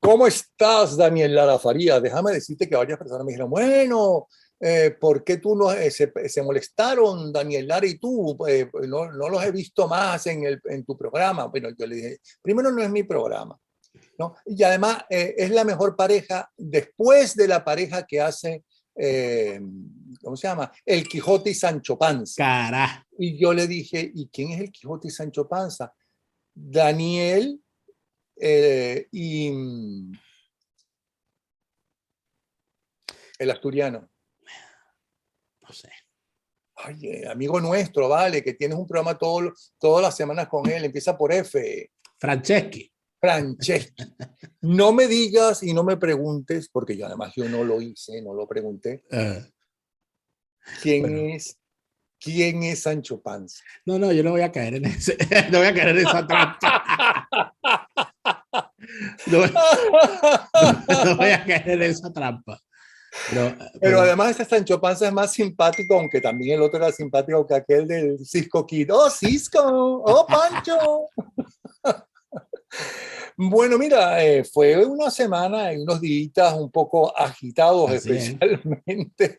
¿Cómo estás, Daniel Lara Farías? Déjame decirte que varias personas me dijeron, bueno, ¿por qué tú no, se molestaron, Daniel Lara y tú? No los he visto más en tu programa. Bueno, yo le dije, primero no es mi programa, ¿no? Y además es la mejor pareja después de la pareja que hace, eh, ¿cómo se llama? El Quijote y Sancho Panza. Cara. Y yo le dije, ¿y quién es el Quijote y Sancho Panza? Daniel y el asturiano. No sé. Ay, amigo nuestro, vale, que tienes un programa todas las semanas con él, empieza por F. Franceschi. Franceschi. No me digas y no me preguntes, porque yo no lo hice, no lo pregunté. Bueno. ¿Quién es Sancho Panza? No, yo no voy a caer en ese, no voy a caer en esa trampa. No, no voy a caer en esa trampa. Pero además este Sancho Panza es más simpático, aunque también el otro era simpático que aquel del Cisco Kid. ¡Oh, Cisco! ¡Oh, Pancho! Bueno, mira, fue una semana y unos días un poco agitados, así especialmente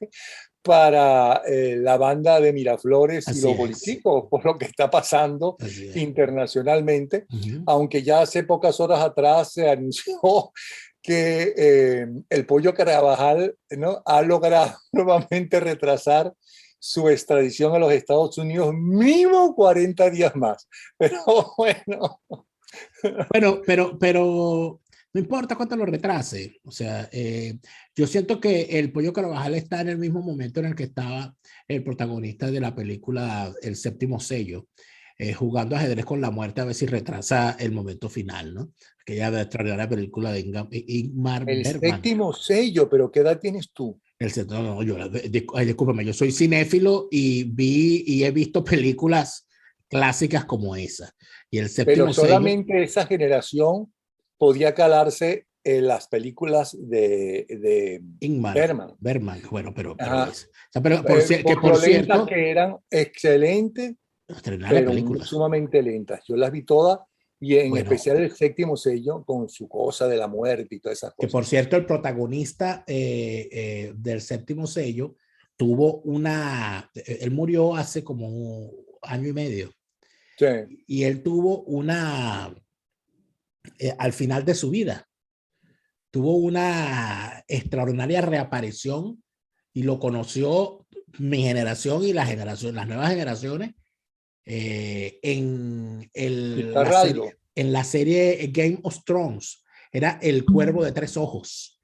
para la banda de Miraflores y así los es. Bolichicos, por lo que está pasando Así es. internacionalmente, Uh-huh. aunque ya hace pocas horas atrás se anunció que el Pollo Carabajal, ¿no?, ha logrado nuevamente retrasar su extradición a los Estados Unidos mínimo 40 días más. Pero bueno. Pero no importa cuánto lo retrase. O sea, yo siento que el Pollo Carvajal está en el mismo momento en el que estaba el protagonista de la película El Séptimo Sello, jugando ajedrez con la muerte a ver si retrasa el momento final, ¿no? Que ya extraordinaria película de Ingmar El Bergman. séptimo sello, pero ¿qué edad tienes tú? No, discúlpame, yo soy cinéfilo y vi y he visto películas clásicas como esa. Y El Pero Séptimo Sello, solamente esa generación podía calarse en las películas de Ingmar Berman. Bergman, bueno, pero Ajá. es. O sea, pero por Lo lentas cierto, que eran, excelentes, extraordinarias pero películas. sumamente lentas. Yo las vi todas y en Bueno, especial el séptimo sello con su cosa de la muerte y todas esas que por cosas. cierto, el protagonista del Séptimo Sello tuvo él murió hace como un año y medio Sí. y él tuvo al final de su vida, tuvo una extraordinaria reaparición y lo conoció mi generación y las nuevas generaciones Fitzcarraldo. en la serie Game of Thrones. Era el cuervo de tres ojos.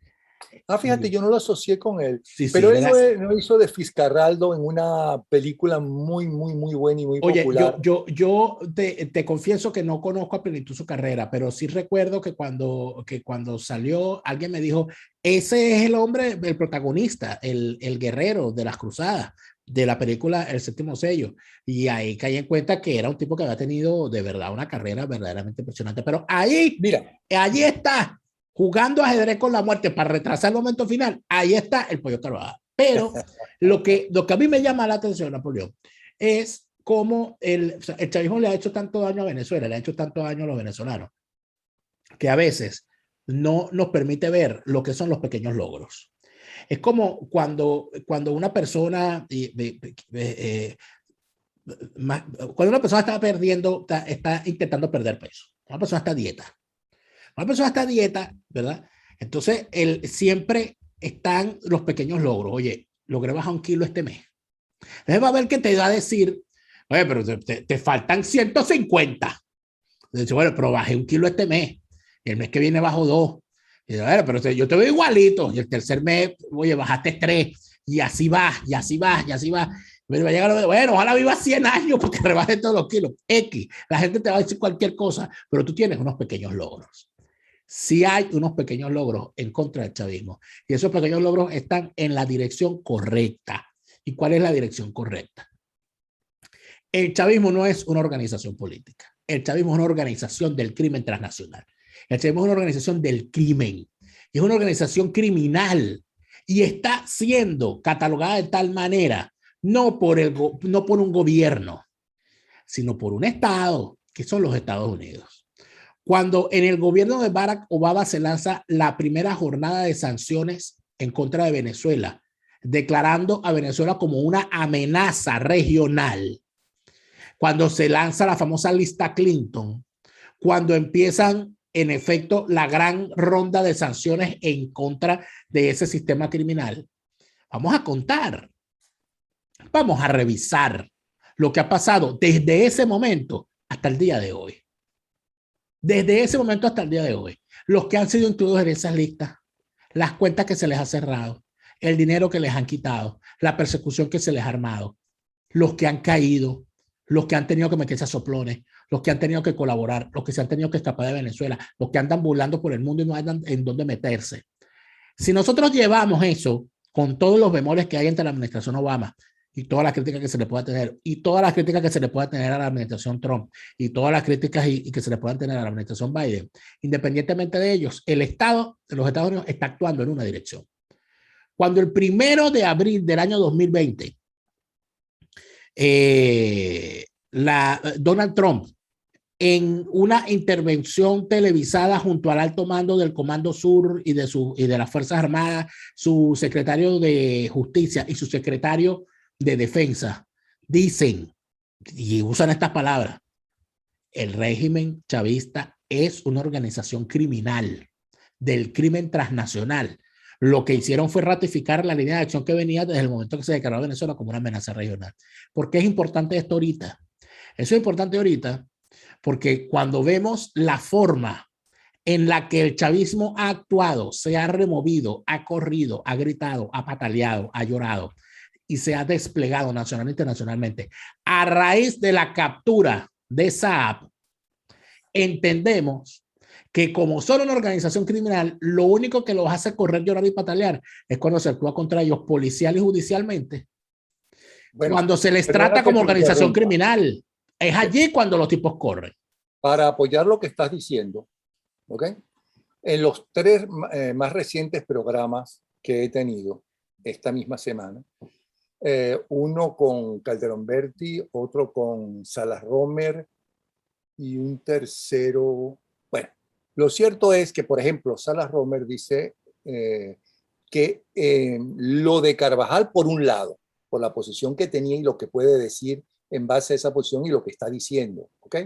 Ah, fíjate, Y yo no lo asocié con él, sí, pero él él era. no hizo de Fitzcarraldo en una película muy, muy, muy buena y muy Oye, popular. yo te confieso que no conozco a plenitud su carrera, pero sí recuerdo que cuando salió, alguien me dijo, ese es el hombre, el protagonista, el guerrero de las cruzadas, de la película El Séptimo Sello. Y ahí caí en cuenta que era un tipo que había tenido de verdad una carrera verdaderamente impresionante. Pero Mira, allí está, jugando ajedrez con la muerte para retrasar el momento final, ahí está el Pollo Carvajal. Pero lo que a mí me llama la atención, Napoleón, es cómo o sea, el chavismo le ha hecho tanto daño a Venezuela, le ha hecho tanto daño a los venezolanos, que a veces no nos permite ver lo que son los pequeños logros. Es como cuando una persona, cuando una persona está perdiendo, está intentando perder peso, una persona está a dieta, una persona está a dieta, ¿verdad? Entonces, siempre están los pequeños logros. Oye, logré bajar 1 kilo este mes. Entonces va a ver que te va a decir, oye, pero te faltan 150. Dice, bueno, pero bajé 1 kilo este mes. Y el mes que viene bajo 2. Y dice, bueno, pero yo te veo igualito. Y el tercer mes, oye, bajaste 3. Y así va, y así va, y así va. Bueno, va a llegar, bueno, ojalá viva 100 años porque rebaje todos los kilos. X, la gente te va a decir cualquier cosa, pero tú tienes unos pequeños logros. Sí hay unos pequeños logros en contra del chavismo. Y esos pequeños logros están en la dirección correcta. ¿Y cuál es la dirección correcta? El chavismo no es una organización política. El chavismo es una organización del crimen transnacional. El chavismo es una organización del crimen. Es una organización criminal y está siendo catalogada de tal manera, no por un gobierno, sino por un Estado, que son los Estados Unidos. Cuando en el gobierno de Barack Obama se lanza la primera jornada de sanciones en contra de Venezuela, declarando a Venezuela como una amenaza regional, cuando se lanza la famosa lista Clinton, cuando empiezan en efecto la gran ronda de sanciones en contra de ese sistema criminal, vamos a contar, vamos a revisar lo que ha pasado desde ese momento hasta el día de hoy. Desde ese momento hasta el día de hoy, los que han sido incluidos en esas listas, las cuentas que se les ha cerrado, el dinero que les han quitado, la persecución que se les ha armado, los que han caído, los que han tenido que meterse a soplones, los que han tenido que colaborar, los que se han tenido que escapar de Venezuela, los que andan burlando por el mundo y no andan en dónde meterse. Si nosotros llevamos eso con todos los bemoles que hay entre la administración Obama y todas las críticas que se le pueda tener, y todas las críticas que se le pueda tener a la administración Trump, y todas las críticas y que se le puedan tener a la administración Biden, independientemente de ellos, el Estado de los Estados Unidos está actuando en una dirección. Cuando el 1 de abril del año 2020, Donald Trump, en una intervención televisada junto al alto mando del Comando Sur y de las Fuerzas Armadas, su secretario de Justicia y su secretario de Defensa, dicen, y usan estas palabras, el régimen chavista es una organización criminal del crimen transnacional. Lo que hicieron fue ratificar la línea de acción que venía desde el momento que se declaró Venezuela como una amenaza regional. ¿Por qué es importante esto ahorita? Eso es importante ahorita porque cuando vemos la forma en la que el chavismo ha actuado, se ha removido, ha corrido, ha gritado, ha pataleado, ha llorado y se ha desplegado nacional e internacionalmente a raíz de la captura de Saab, entendemos que como son una organización criminal, lo único que los hace correr, llorar y patalear es cuando se actúa contra ellos policial y judicialmente. Bueno, cuando se les trata como organización criminal, es allí cuando los tipos corren. Para apoyar lo que estás diciendo, ¿ok? En los 3 más recientes programas que he tenido esta misma semana, uno con Calderón Berti, otro con Salas Romer y un tercero. Bueno, lo cierto es que, por ejemplo, Salas Romer dice que lo de Carvajal, por un lado, por la posición que tenía y lo que puede decir en base a esa posición y lo que está diciendo, ¿ok?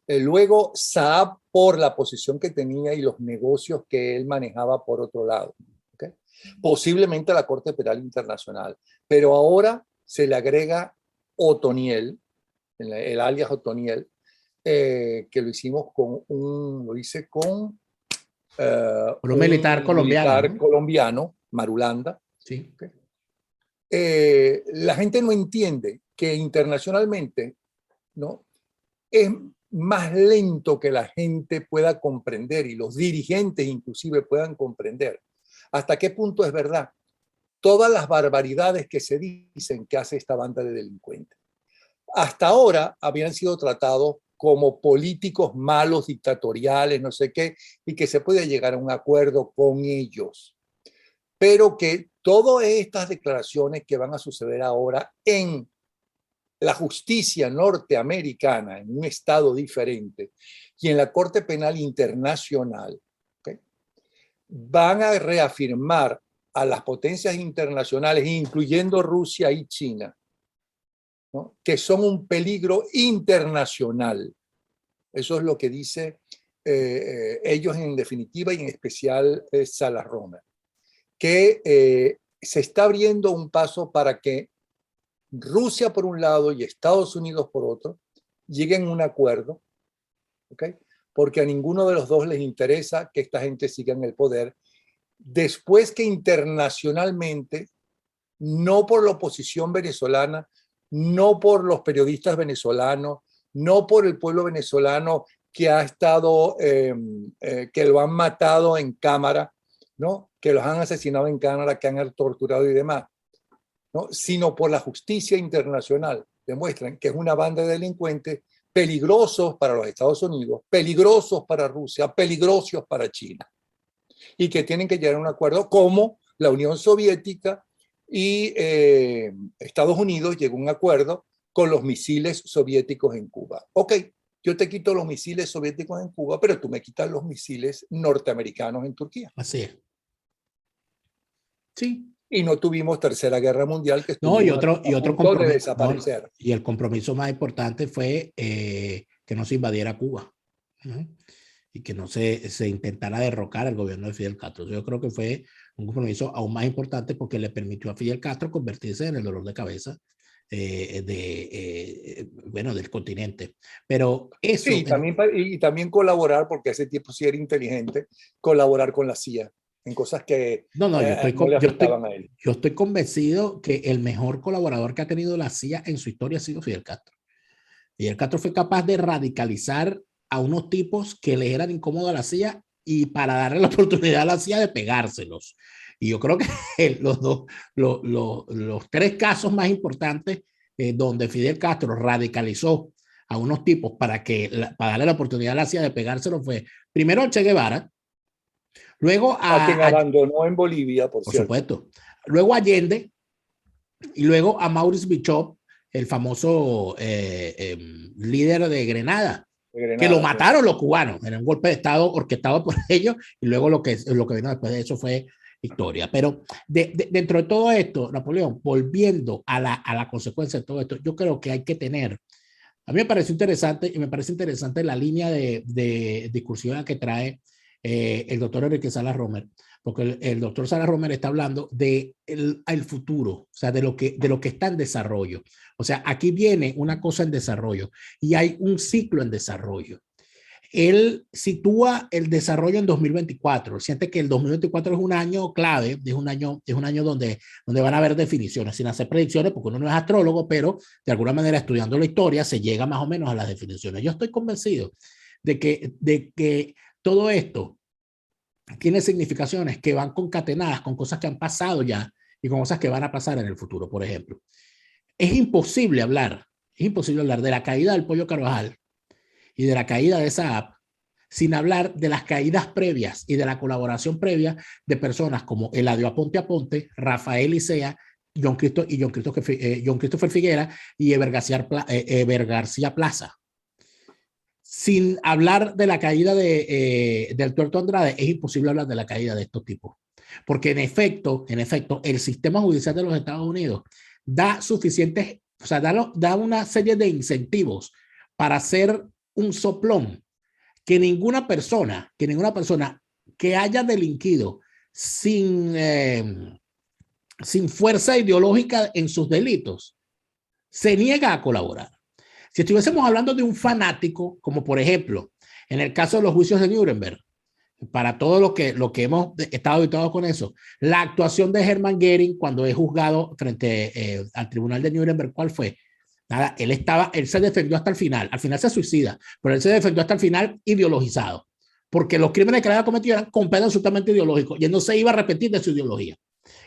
Luego, Saab por la posición que tenía y los negocios que él manejaba por otro lado, ¿okay? Posiblemente a la Corte Penal Internacional, pero ahora se le agrega Otoniel, el alias Otoniel, que lo hicimos con lo hice con un militar colombiano, Marulanda. Sí. ¿Okay? La gente no entiende que internacionalmente, ¿no?, es más lento que la gente pueda comprender y los dirigentes inclusive puedan comprender hasta qué punto es verdad todas las barbaridades que se dicen que hace esta banda de delincuentes. Hasta ahora habían sido tratados como políticos malos, dictatoriales, no sé qué, y que se puede llegar a un acuerdo con ellos. Pero que todas estas declaraciones que van a suceder ahora en la justicia norteamericana, en un estado diferente, y en la Corte Penal Internacional, ¿okay?, van a reafirmar a las potencias internacionales, incluyendo Rusia y China, ¿no?, que son un peligro internacional. Eso es lo que dice ellos en definitiva y en especial Salas Romer, que se está abriendo un paso para que Rusia por un lado y Estados Unidos por otro lleguen a un acuerdo, ¿okay?, porque a ninguno de los dos les interesa que esta gente siga en el poder, después que internacionalmente, no por la oposición venezolana, no por los periodistas venezolanos, no por el pueblo venezolano que ha estado, que lo han matado en cámara, ¿no?, que los han asesinado en cámara, que han torturado y demás, ¿no?, sino por la justicia internacional, demuestran que es una banda de delincuentes peligrosos para los Estados Unidos, peligrosos para Rusia, peligrosos para China, y que tienen que llegar a un acuerdo como la Unión Soviética y Estados Unidos llegó a un acuerdo con los misiles soviéticos en Cuba. Ok, Yo te quito los misiles soviéticos en Cuba, pero tú me quitas los misiles norteamericanos en Turquía. Así es. Sí. Y no tuvimos tercera guerra mundial que No, estuvimos y otro a punto de compromiso. desaparecer. No, y el compromiso más importante fue que no se invadiera Cuba. Y que no se intentara derrocar al gobierno de Fidel Castro. Yo creo que fue un compromiso aún más importante porque le permitió a Fidel Castro convertirse en el dolor de cabeza bueno, del continente. Pero eso... Sí, también colaborar, porque ese tipo sí era inteligente, colaborar con la CIA en cosas que No, no, no le afectaban a él. yo estoy convencido que el mejor colaborador que ha tenido la CIA en su historia ha sido Fidel Castro. Fidel Castro fue capaz de radicalizar a unos tipos que le eran incómodos a la CIA y para darle la oportunidad a la CIA de pegárselos. Y yo creo que los tres casos más importantes donde Fidel Castro radicalizó a unos tipos para darle la oportunidad a la CIA de pegárselos fue primero a Che Guevara, luego A quien abandonó en Bolivia, por cierto. supuesto, luego a Allende y luego a Maurice Bishop, el famoso líder de Grenada, que lo mataron los cubanos. Era un golpe de Estado orquestado por ellos y luego lo que vino después de eso fue historia. Pero dentro de todo esto, Napoleón, volviendo a la consecuencia de todo esto, yo creo que hay que tener, a mí me parece interesante y me parece interesante la línea de discusión que trae el doctor Enrique Salas Romer, porque el doctor Salas Romer está hablando de el futuro, o sea, de lo que está en desarrollo. O sea, aquí viene una cosa en desarrollo y hay un ciclo en desarrollo. Él sitúa el desarrollo en 2024. Siente que el 2024 es un año clave, es un año donde van a haber definiciones, sin hacer predicciones, porque uno no es astrólogo, pero de alguna manera estudiando la historia se llega más o menos a las definiciones. Yo estoy convencido de que todo esto tiene significaciones que van concatenadas con cosas que han pasado ya y con cosas que van a pasar en el futuro. Por ejemplo, es imposible hablar de la caída del Pollo Carvajal y de la caída de Saab sin hablar de las caídas previas y de la colaboración previa de personas como Eladio Aponte, Rafael Icea, John Christopher Figuera y Eber García Plaza. Sin hablar de la caída del Tuerto Andrade, es imposible hablar de la caída de estos tipos. Porque en efecto, el sistema judicial de los Estados Unidos da suficientes, o sea, da una serie de incentivos para hacer un soplón que ninguna persona que haya delinquido sin fuerza ideológica en sus delitos se niega a colaborar. Si estuviésemos hablando de un fanático, como por ejemplo, en el caso de los juicios de Nuremberg, para todo lo que hemos estado habituados con eso, la actuación de Hermann Göring cuando es juzgado frente al tribunal de Nuremberg, ¿cuál fue? Nada, él se defendió hasta el final se suicida, pero él se defendió hasta el final ideologizado, porque los crímenes que él había cometido eran con pedo absolutamente ideológico y él no se iba a arrepentir de su ideología.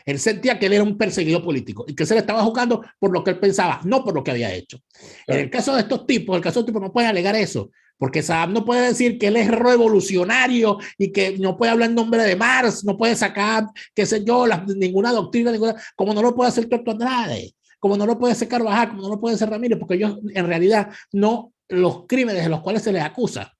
Él sentía que él era un perseguido político y que se le estaba juzgando por lo que él pensaba, no por lo que había hecho. En el caso de estos tipos, no pueden alegar eso, porque Saab no puede decir que él es revolucionario y que no puede hablar en nombre de Marx, no puede sacar, qué sé yo, ninguna doctrina, como no lo puede hacer Tuerto Andrade, como no lo puede hacer Carvajal, como no lo puede hacer Ramírez, porque ellos en realidad no, los crímenes de los cuales se les acusa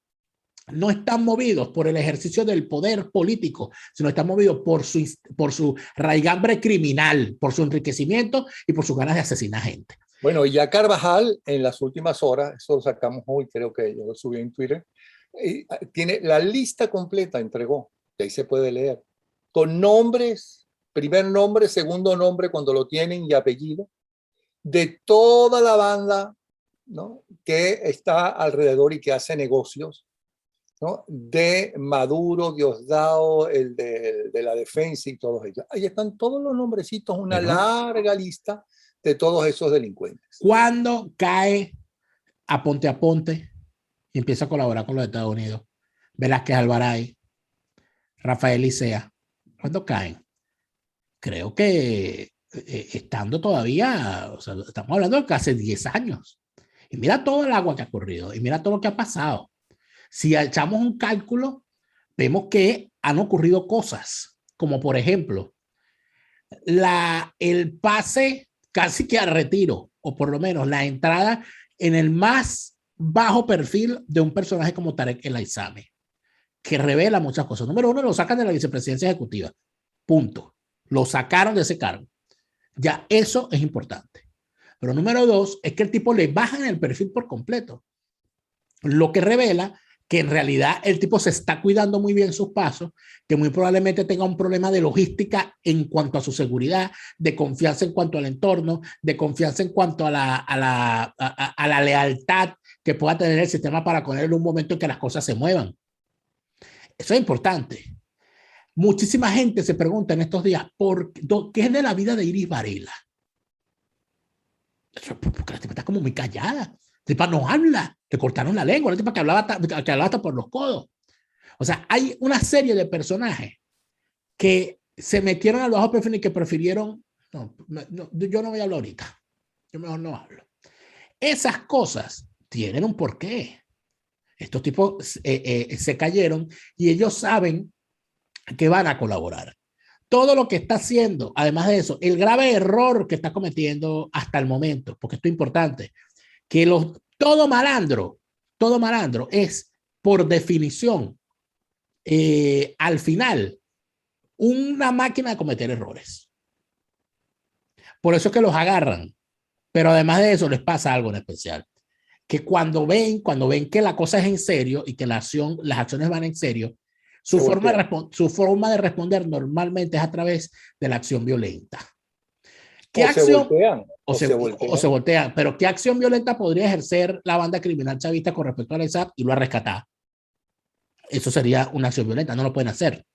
no están movidos por el ejercicio del poder político, sino están movidos por su raigambre criminal, por su enriquecimiento y por sus ganas de asesinar gente. Bueno, y ya Carvajal en las últimas horas, eso lo sacamos hoy, creo que yo lo subí en Twitter, tiene la lista completa, entregó, y ahí se puede leer, con nombres, primer nombre, segundo nombre cuando lo tienen y apellido, de toda la banda, ¿no?, que está alrededor y que hace negocios, ¿no?, de Maduro, Diosdado, el de la defensa y todos ellos. Ahí están todos los nombrecitos, una larga lista de todos esos delincuentes. ¿Cuándo cae Aponte y empieza a colaborar con los Estados Unidos? Velázquez Alvaray, Rafael Licea, ¿cuándo caen? Creo que estando todavía, o sea, estamos hablando de casi 10 años. Y mira todo el agua que ha corrido y mira todo lo que ha pasado. Si echamos un cálculo, vemos que han ocurrido cosas, como por ejemplo, el pase casi que a retiro, o por lo menos la entrada en el más bajo perfil de un personaje como Tarek El Aissami, que revela muchas cosas. Número uno, lo sacan de la vicepresidencia ejecutiva. Punto. Lo sacaron de ese cargo. Ya eso es importante. Pero número dos, es que el tipo le bajan el perfil por completo. Lo que revela que en realidad el tipo se está cuidando muy bien sus pasos, que muy probablemente tenga un problema de logística en cuanto a su seguridad, de confianza en cuanto al entorno, de confianza en cuanto a la lealtad que pueda tener el sistema para poner en un momento en que las cosas se muevan. Eso es importante. Muchísima gente se pregunta en estos días, ¿qué es de la vida de Iris Varela? Porque la tipa está como muy callada. La tipa no habla, le cortaron la lengua, la tipa que hablaba hasta por los codos. O sea, hay una serie de personajes que se metieron al bajo perfil y que prefirieron, yo no voy a hablar ahorita, yo mejor no hablo. Esas cosas tienen un porqué. Estos tipos se cayeron y ellos saben que van a colaborar. Todo lo que está haciendo, además de eso, el grave error que está cometiendo hasta el momento, porque esto es importante, que todo malandro es, por definición, al final, una máquina de cometer errores. Por eso es que los agarran. Pero además de eso, les pasa algo en especial. Que cuando ven que la cosa es en serio y que las acciones van en serio, su forma de responder normalmente es a través de la acción violenta. ¿Qué acción? Se voltean. Pero ¿qué acción violenta podría ejercer la banda criminal chavista con respecto a la ISAP y lo ha rescatado? Eso sería una acción violenta, no lo pueden hacer.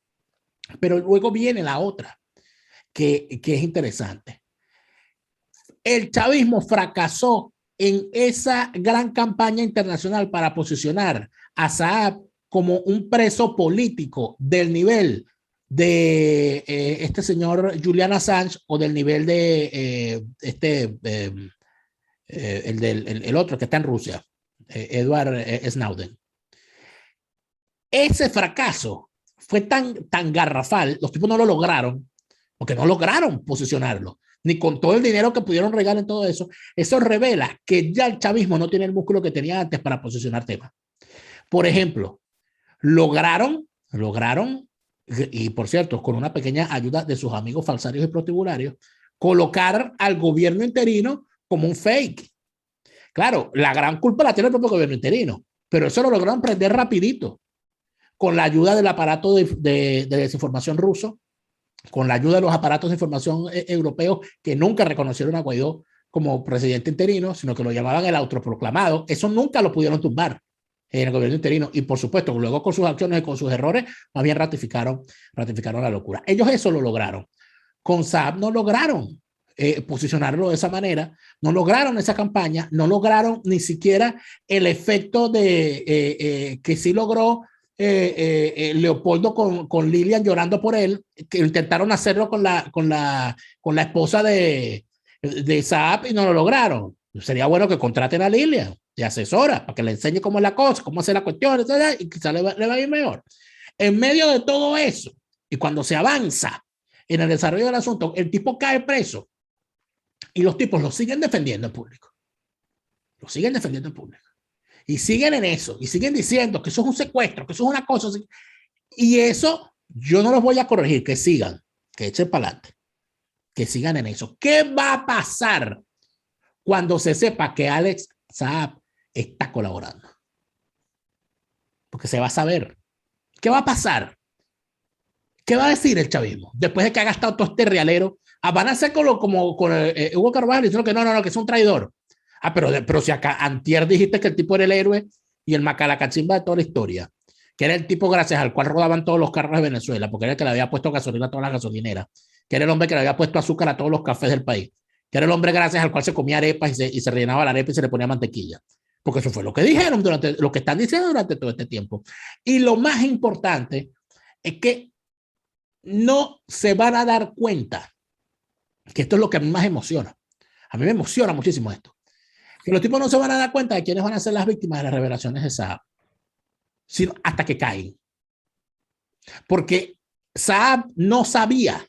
Pero luego viene la otra, que es interesante. El chavismo fracasó en esa gran campaña internacional para posicionar a Saab como un preso político del nivel de este señor Julian Assange o del nivel de el otro que está en Rusia, Edward Snowden. Ese fracaso fue tan garrafal, los tipos no lo lograron, porque no lograron posicionarlo, ni con todo el dinero que pudieron regalar en todo eso. Eso revela que ya el chavismo no tiene el músculo que tenía antes para posicionar temas. Por ejemplo, lograron, y por cierto, con una pequeña ayuda de sus amigos falsarios y prostibularios, colocar al gobierno interino como un fake. Claro, la gran culpa la tiene el propio gobierno interino, pero eso lo lograron prender rapidito, con la ayuda del aparato de desinformación ruso, con la ayuda de los aparatos de información europeos que nunca reconocieron a Guaidó como presidente interino, sino que lo llamaban el autoproclamado. Eso nunca lo pudieron tumbar en el gobierno interino. Y por supuesto, luego con sus acciones y con sus errores, más bien ratificaron la locura. Ellos eso lo lograron. Con Saab no lograron posicionarlo de esa manera, no lograron esa campaña, no lograron ni siquiera el efecto de que sí logró Leopoldo con Lilian llorando por él, que intentaron hacerlo con la esposa de Saab y no lo lograron. Sería bueno que contraten a Lilian de asesora para que le enseñe cómo es la cosa, cómo hacer la cuestión, etc., y quizá le va a ir mejor. En medio de todo eso, y cuando se avanza en el desarrollo del asunto, el tipo cae preso y los tipos lo siguen defendiendo en público. Lo siguen defendiendo en público. Y siguen en eso, y siguen diciendo que eso es un secuestro, que eso es una cosa así. Y eso yo no los voy a corregir, que sigan, que echen para adelante, que sigan en eso. ¿Qué va a pasar cuando se sepa que Alex Saab está colaborando? Porque se va a saber. ¿Qué va a pasar? ¿Qué va a decir el chavismo después de que ha gastado todo este realero? Van a hacer como con Hugo Carvajal diciendo que no, que es un traidor. Pero si acá antier dijiste que el tipo era el héroe y el macalacachimba de toda la historia, que era el tipo gracias al cual rodaban todos los carros de Venezuela, porque era el que le había puesto gasolina a todas las gasolineras, que era el hombre que le había puesto azúcar a todos los cafés del país, que era el hombre gracias al cual se comía arepas y se rellenaba la arepa y se le ponía mantequilla. Porque eso fue lo que dijeron lo que están diciendo durante todo este tiempo. Y lo más importante es que no se van a dar cuenta, que esto es lo que a mí más emociona. A mí me emociona muchísimo esto. Que los tipos no se van a dar cuenta de quiénes van a ser las víctimas de las revelaciones de Saab, sino hasta que caen. Porque Saab no sabía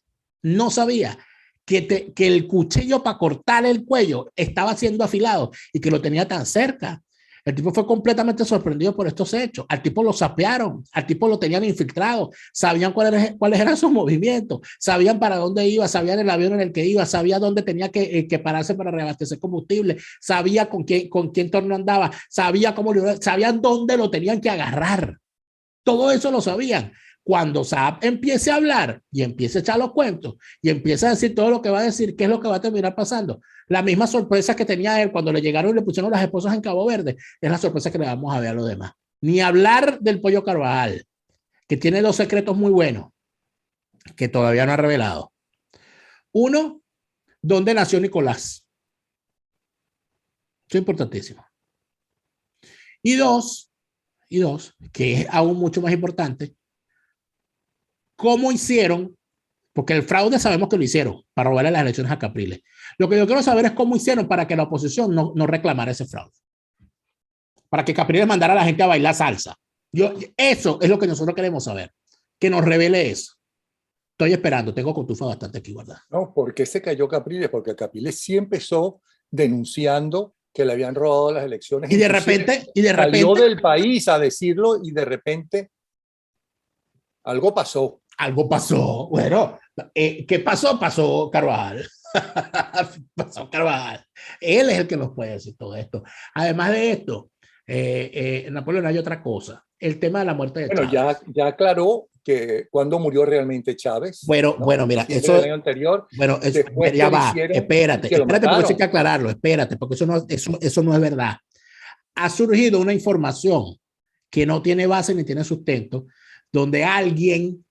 que el cuchillo para cortar el cuello estaba siendo afilado y que lo tenía tan cerca. El tipo fue completamente sorprendido por estos hechos. Al tipo lo sapearon, al tipo lo tenían infiltrado, sabían cuáles eran sus movimientos, sabían para dónde iba, sabían el avión en el que iba, sabía dónde tenía que pararse para reabastecer combustible, sabía con quién torno andaba, sabía sabían dónde lo tenían que agarrar. Todo eso lo sabían. Cuando Saab empiece a hablar y empiece a echar los cuentos y empieza a decir todo lo que va a decir, ¿qué es lo que va a terminar pasando? La misma sorpresa que tenía él cuando le llegaron y le pusieron las esposas en Cabo Verde, es la sorpresa que le vamos a ver a los demás. Ni hablar del Pollo Carvajal, que tiene dos secretos muy buenos, que todavía no ha revelado. Uno, ¿dónde nació Nicolás? Eso es importantísimo. Y dos, que es aún mucho más importante, ¿cómo hicieron? Porque el fraude sabemos que lo hicieron para robarle las elecciones a Capriles. Lo que yo quiero saber es cómo hicieron para que la oposición no reclamara ese fraude. Para que Capriles mandara a la gente a bailar salsa. Eso es lo que nosotros queremos saber. Que nos revele eso. Estoy esperando, tengo cotufa bastante aquí guardada. No, ¿por qué se cayó Capriles? Porque Capriles sí empezó denunciando que le habían robado las elecciones. Y de repente, salió del país a decirlo y de repente algo pasó. Algo pasó. Bueno, ¿qué pasó? Pasó Carvajal. Pasó Carvajal. Él es el que nos puede decir todo esto. Además de esto, Napoleón, hay otra cosa. El tema de la muerte de Chávez. Ya aclaró que cuando murió realmente Chávez. Bueno, ¿no? bueno, mira, eso el año anterior. Bueno, ya va. Espérate, porque hay que aclararlo. Espérate, porque eso no es verdad. Ha surgido una información que no tiene base ni tiene sustento, donde alguien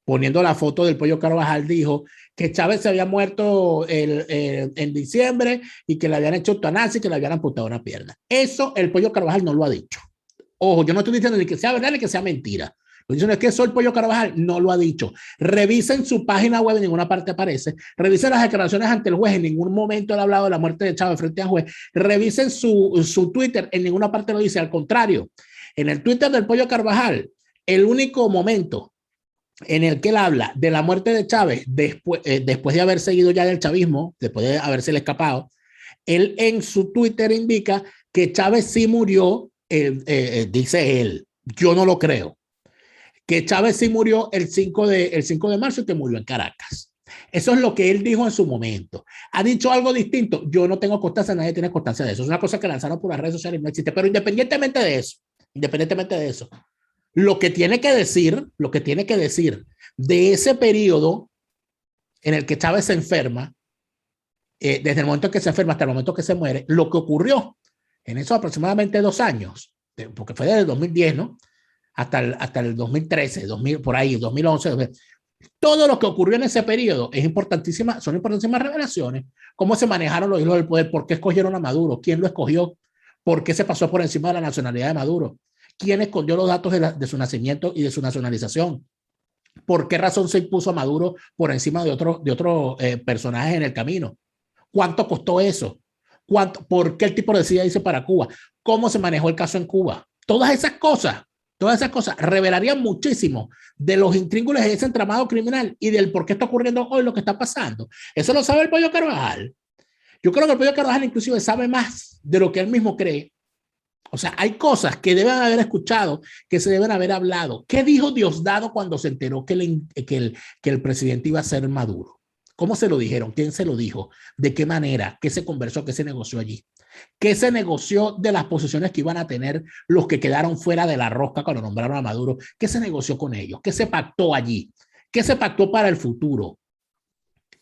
poniendo la foto del Pollo Carvajal dijo que Chávez se había muerto en diciembre y que le habían hecho eutanasia y que le habían amputado una pierna. Eso el Pollo Carvajal no lo ha dicho. Ojo, yo no estoy diciendo ni que sea verdad ni que sea mentira. Lo dicen es que eso el Pollo Carvajal no lo ha dicho. Revisen su página web, en ninguna parte aparece. Revisen las declaraciones ante el juez, en ningún momento él ha hablado de la muerte de Chávez frente al juez. Revisen su Twitter, en ninguna parte lo dice. Al contrario, en el Twitter del Pollo Carvajal, el único momento en el que él habla de la muerte de Chávez después de haber seguido ya del chavismo, después de haberse escapado, él en su Twitter indica que Chávez sí murió, dice él, yo no lo creo, que Chávez sí murió el 5 de marzo y que murió en Caracas. Eso es lo que él dijo en su momento. ¿Ha dicho algo distinto? Yo no tengo constancia, nadie tiene constancia de eso. Es una cosa que lanzaron por las redes sociales y no existe. Pero independientemente de eso, lo que tiene que decir de ese periodo en el que Chávez se enferma, desde el momento en que se enferma hasta el momento que se muere, lo que ocurrió en esos aproximadamente 2 años, porque fue desde el 2010, ¿no? Hasta el 2013, 2000, por ahí, 2011, 2000. Todo lo que ocurrió en ese periodo son importantísimas revelaciones. Cómo se manejaron los hilos del poder, por qué escogieron a Maduro, quién lo escogió, por qué se pasó por encima de la nacionalidad de Maduro, quién escondió los datos de su nacimiento y de su nacionalización, por qué razón se impuso a Maduro por encima de otros personajes en el camino, cuánto costó eso, por qué el tipo decide irse para Cuba, cómo se manejó el caso en Cuba. Todas esas cosas revelarían muchísimo de los intríngulos de ese entramado criminal y del por qué está ocurriendo hoy lo que está pasando. Eso lo sabe el Pollo Carvajal. Yo creo que el Pollo Carvajal inclusive sabe más de lo que él mismo cree. O sea, hay cosas que deben haber escuchado, que se deben haber hablado. ¿Qué dijo Diosdado cuando se enteró que el presidente iba a ser Maduro? ¿Cómo se lo dijeron? ¿Quién se lo dijo? ¿De qué manera? ¿Qué se conversó? ¿Qué se negoció allí? ¿Qué se negoció de las posiciones que iban a tener los que quedaron fuera de la rosca cuando nombraron a Maduro? ¿Qué se negoció con ellos? ¿Qué se pactó allí? ¿Qué se pactó para el futuro?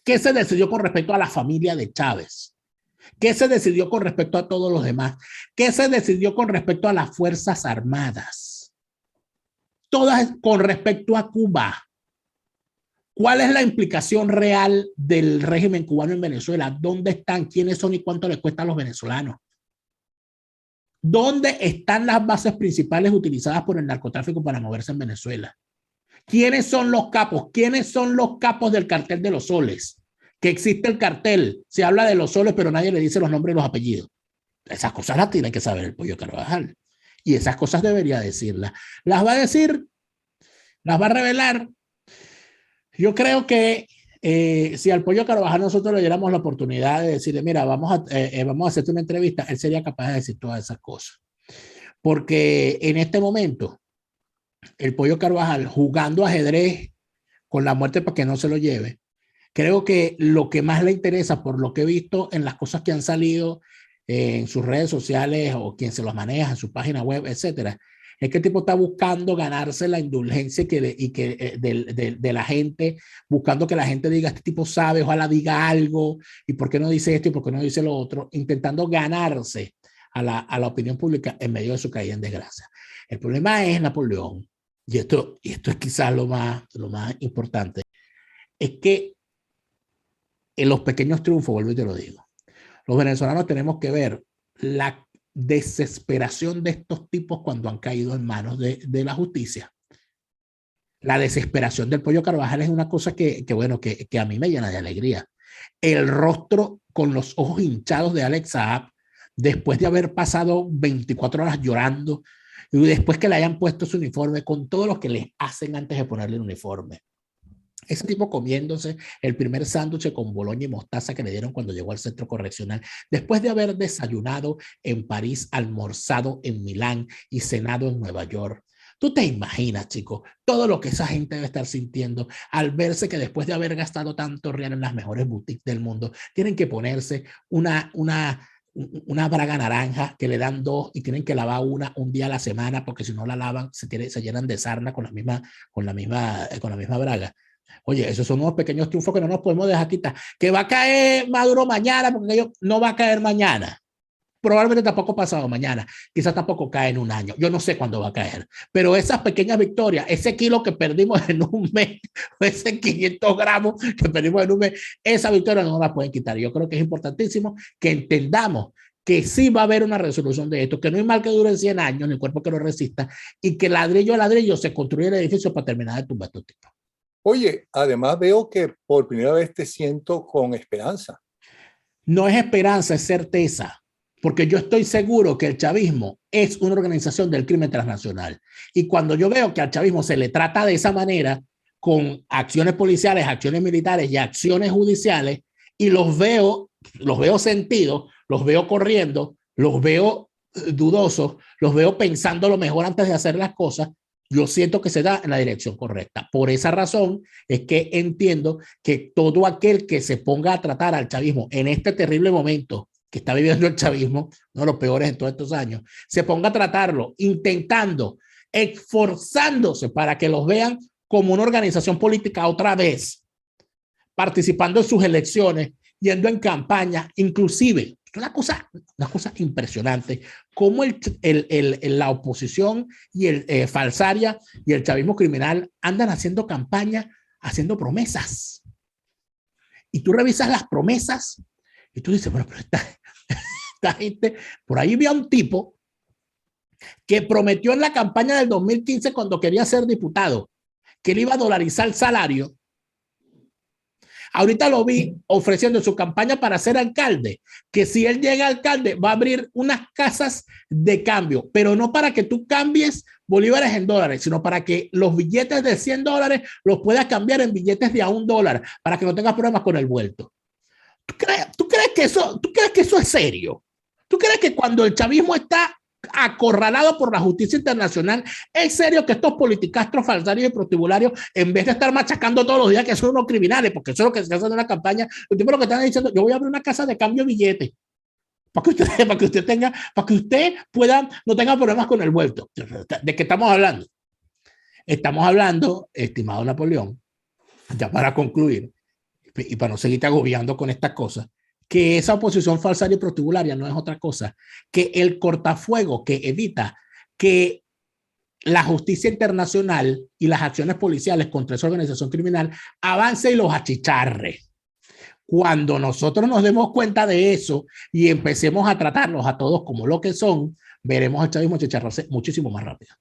¿Qué se decidió con respecto a la familia de Chávez? ¿Qué se decidió con respecto a todos los demás? ¿Qué se decidió con respecto a las Fuerzas Armadas? Todas con respecto a Cuba. ¿Cuál es la implicación real del régimen cubano en Venezuela? ¿Dónde están? ¿Quiénes son y cuánto les cuesta a los venezolanos? ¿Dónde están las bases principales utilizadas por el narcotráfico para moverse en Venezuela? ¿Quiénes son los capos? ¿Quiénes son los capos del cartel de los soles? Que existe el cartel, se habla de los soles, pero nadie le dice los nombres y los apellidos. Esas cosas las tiene que saber el Pollo Carvajal. Y esas cosas debería decirlas. ¿Las va a decir? ¿Las va a revelar? Yo creo que Si al Pollo Carvajal nosotros le diéramos la oportunidad de decirle, mira, vamos a hacerte una entrevista, él sería capaz de decir todas esas cosas. Porque en este momento, el Pollo Carvajal jugando ajedrez con la muerte para que no se lo lleve, creo que lo que más le interesa, por lo que he visto en las cosas que han salido en sus redes sociales o quien se los maneja en su página web, etcétera, es que el tipo está buscando ganarse la indulgencia de la gente, buscando que la gente diga, este tipo sabe, ojalá diga algo, y por qué no dice esto y por qué no dice lo otro, intentando ganarse a la opinión pública en medio de su caída en desgracia. El problema es Napoleón, y esto es quizás lo más importante, es que en los pequeños triunfos, vuelvo y te lo digo, los venezolanos tenemos que ver la desesperación de estos tipos cuando han caído en manos de la justicia. La desesperación del Pollo Carvajal es una cosa bueno, que a mí me llena de alegría. El rostro con los ojos hinchados de Alex Saab, después de haber pasado 24 horas llorando, y después que le hayan puesto su uniforme, con todo lo que les hacen antes de ponerle el uniforme. Ese tipo comiéndose el primer sándwich con boloña y mostaza que le dieron cuando llegó al centro correccional, después de haber desayunado en París, almorzado en Milán y cenado en Nueva York. Tú te imaginas, chicos, todo lo que esa gente debe estar sintiendo al verse que después de haber gastado tanto real en las mejores boutiques del mundo, tienen que ponerse una braga naranja que le dan dos y tienen que lavar un día a la semana porque si no la lavan se llenan de sarna con la misma braga. Oye, esos son unos pequeños triunfos que no nos podemos dejar quitar. Que va a caer Maduro mañana, porque ellos no va a caer mañana. Probablemente tampoco pasado mañana. Quizás tampoco cae en un año. Yo no sé cuándo va a caer. Pero esas pequeñas victorias, ese kilo que perdimos en un mes, ese 500 gramos que perdimos en un mes, esa victoria no la pueden quitar. Yo creo que es importantísimo que entendamos que sí va a haber una resolución de esto, que no hay mal que dure 100 años, ni cuerpo que lo resista, y que ladrillo a ladrillo se construye el edificio para terminar de tumbar estos tipos. Oye, además veo que por primera vez te siento con esperanza. No es esperanza, es certeza, porque yo estoy seguro que el chavismo es una organización del crimen transnacional. Y cuando yo veo que al chavismo se le trata de esa manera, con acciones policiales, acciones militares y acciones judiciales, y los veo sentidos, los veo corriendo, los veo dudosos, los veo pensando lo mejor antes de hacer las cosas, yo siento que se da en la dirección correcta. Por esa razón es que entiendo que todo aquel que se ponga a tratar al chavismo en este terrible momento que está viviendo el chavismo, uno de los peores en todos estos años, se ponga a tratarlo intentando, esforzándose para que los vean como una organización política otra vez, participando en sus elecciones, yendo en campaña, inclusive una cosa impresionante, cómo la oposición y el falsaria y el chavismo criminal andan haciendo campaña, haciendo promesas. Y tú revisas las promesas y tú dices, bueno, pero esta gente, por ahí había un tipo que prometió en la campaña del 2015 cuando quería ser diputado, que él iba a dolarizar el salario. Ahorita lo vi ofreciendo su campaña para ser alcalde, que si él llega alcalde va a abrir unas casas de cambio, pero no para que tú cambies bolívares en dólares, sino para que los billetes de $100 los puedas cambiar en billetes de $1, para que no tengas problemas con el vuelto. ¿Tú crees que eso es serio? ¿Tú crees que cuando el chavismo está acorralado por la justicia internacional, es serio que estos politicastros falsarios y prostibularios, en vez de estar machacando todos los días que son unos criminales, porque eso es lo que se hace en una campaña, los tipos lo que están diciendo, yo voy a abrir una casa de cambio de billetes para que usted pueda, no tenga problemas con el vuelto. ¿De qué estamos hablando? Estamos hablando, estimado Napoleón, ya para concluir, y para no seguirte agobiando con estas cosas, que esa oposición falsaria y prostibularia no es otra cosa que el cortafuego que evita que la justicia internacional y las acciones policiales contra esa organización criminal avance y los achicharre. Cuando nosotros nos demos cuenta de eso y empecemos a tratarlos a todos como lo que son, veremos al chavismo achicharrarse muchísimo más rápido.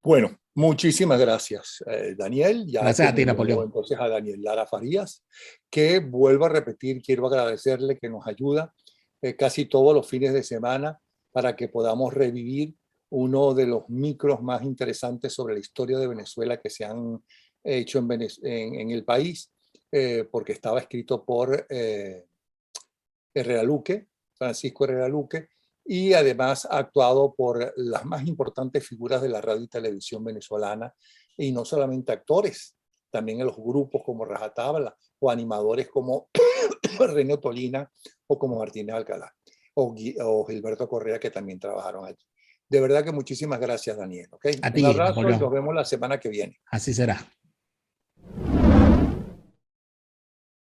Bueno, muchísimas gracias, Daniel. Ya gracias a ti, Napoleón. Entonces a Daniel Lara Farías, que vuelvo a repetir, quiero agradecerle que nos ayuda casi todos los fines de semana para que podamos revivir uno de los micros más interesantes sobre la historia de Venezuela que se han hecho en el país. porque estaba escrito por Herrera Luque, Francisco Herrera Luque, y además ha actuado por las más importantes figuras de la radio y televisión venezolana, y no solamente actores, también en los grupos como Rajatabla, o animadores como René Tolina, o como Martínez Alcalá, o Gilberto Correa, que también trabajaron allí. De verdad que muchísimas gracias, Daniel. ¿Okay? A Un ti, abrazo y Napoleón. nos vemos la semana que viene. Así será.